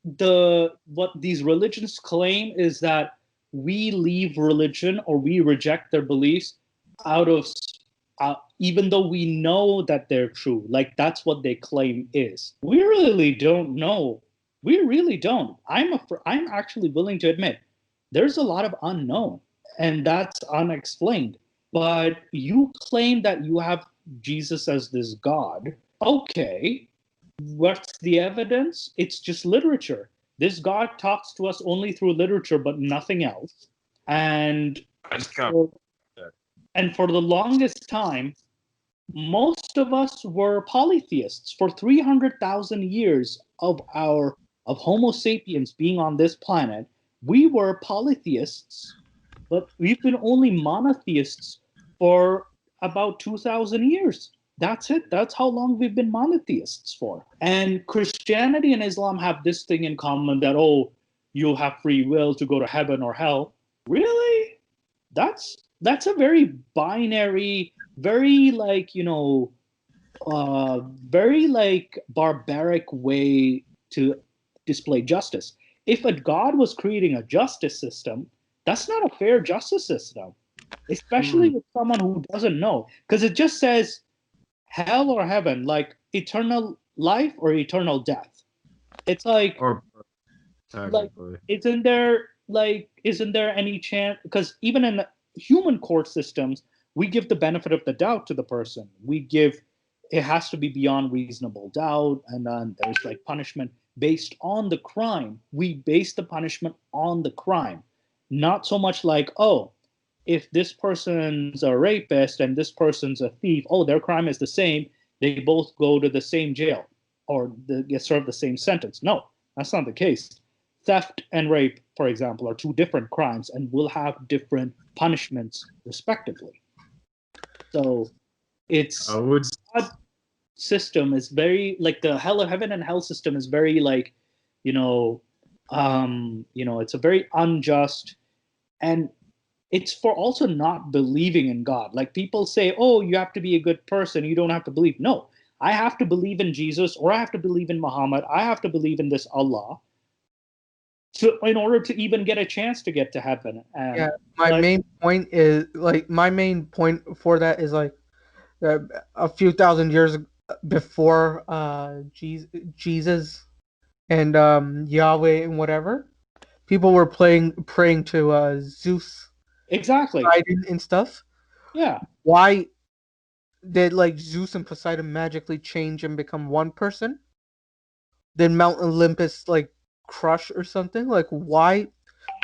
the what these religions claim is that we leave religion or we reject their beliefs out of even though we know that they're true, like that's what they claim is, we really don't know. We really don't. I'm actually willing to admit there's a lot of unknown, and that's unexplained. But you claim that you have Jesus as this God. Okay, what's the evidence? It's just literature. This God talks to us only through literature, but nothing else. And I just kind for, of and for the longest time, most of us were polytheists. For 300,000 years of Homo sapiens being on this planet, we were polytheists, but we've been only monotheists for about 2,000 years. That's it. That's how long we've been monotheists for. And Christianity and Islam have this thing in common that, oh, you'll have free will to go to heaven or hell. Really? That's a very binary, very like, very like barbaric way to display justice. If a god was creating a justice system, that's not a fair justice system, especially with someone who doesn't know, because it just says hell or heaven, like eternal life or eternal death. It's or like technically. isn't there any chance, because even in human court systems we give the benefit of the doubt to the person. We give, it has to be beyond reasonable doubt, and then there's like punishment based on the crime. We base the punishment on the crime, not so much like, oh, if this person's a rapist and this person's a thief, oh, their crime is the same, they both go to the same jail or get served the same sentence. No, that's not the case. Theft and rape, for example, are two different crimes and will have different punishments respectively. So I it's would God system is very like the hell of heaven and hell system is very like, you know, it's a very unjust, and it's for also not believing in God. Like people say, oh, you have to be a good person, you don't have to believe. No, I have to believe in Jesus, or I have to believe in Muhammad, I have to believe in this Allah to in order to even get a chance to get to heaven. Yeah, And my like main point is like my main point for that is like a few thousand years before Jesus and Yahweh and whatever, people were praying to Zeus, exactly, Poseidon, and stuff. yeah, Why did like Zeus and Poseidon magically change and become one person? Did Mount Olympus like crush or something? Like why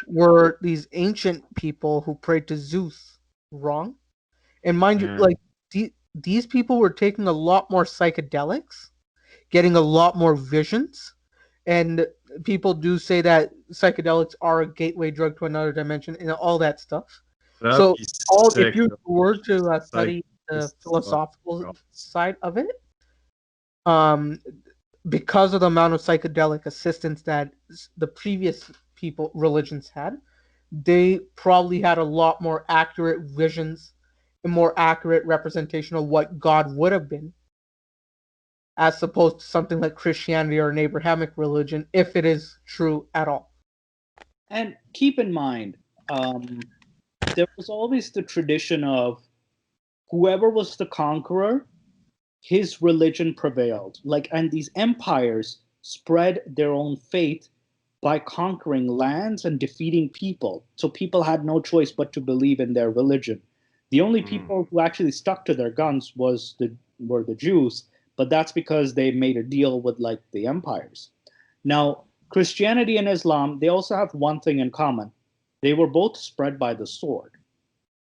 were these ancient people who prayed to Zeus wrong? And mind you, mm, like these people were taking a lot more psychedelics, getting a lot more visions, and people do say that psychedelics are a gateway drug to another dimension and all that stuff. that'd So, be all if sick you though. were to Like study the This philosophical sucks. side of it. Um, because of the amount of psychedelic assistance that the previous people religions had, they probably had a lot more accurate visions and more accurate representation of what God would have been, as opposed to something like Christianity or an Abrahamic religion, if it is true at all. And keep in mind, there was always the tradition of whoever was the conqueror, his religion prevailed. Like, and these empires spread their own faith by conquering lands and defeating people. So people had no choice but to believe in their religion. The only people who actually stuck to their guns were the Jews, but that's because they made a deal with like the empires. Now, Christianity and Islam, they also have one thing in common. They were both spread by the sword.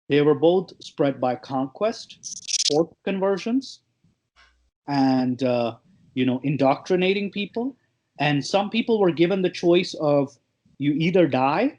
They were both spread by conquest, forced conversions, and indoctrinating people. And some people were given the choice of you either die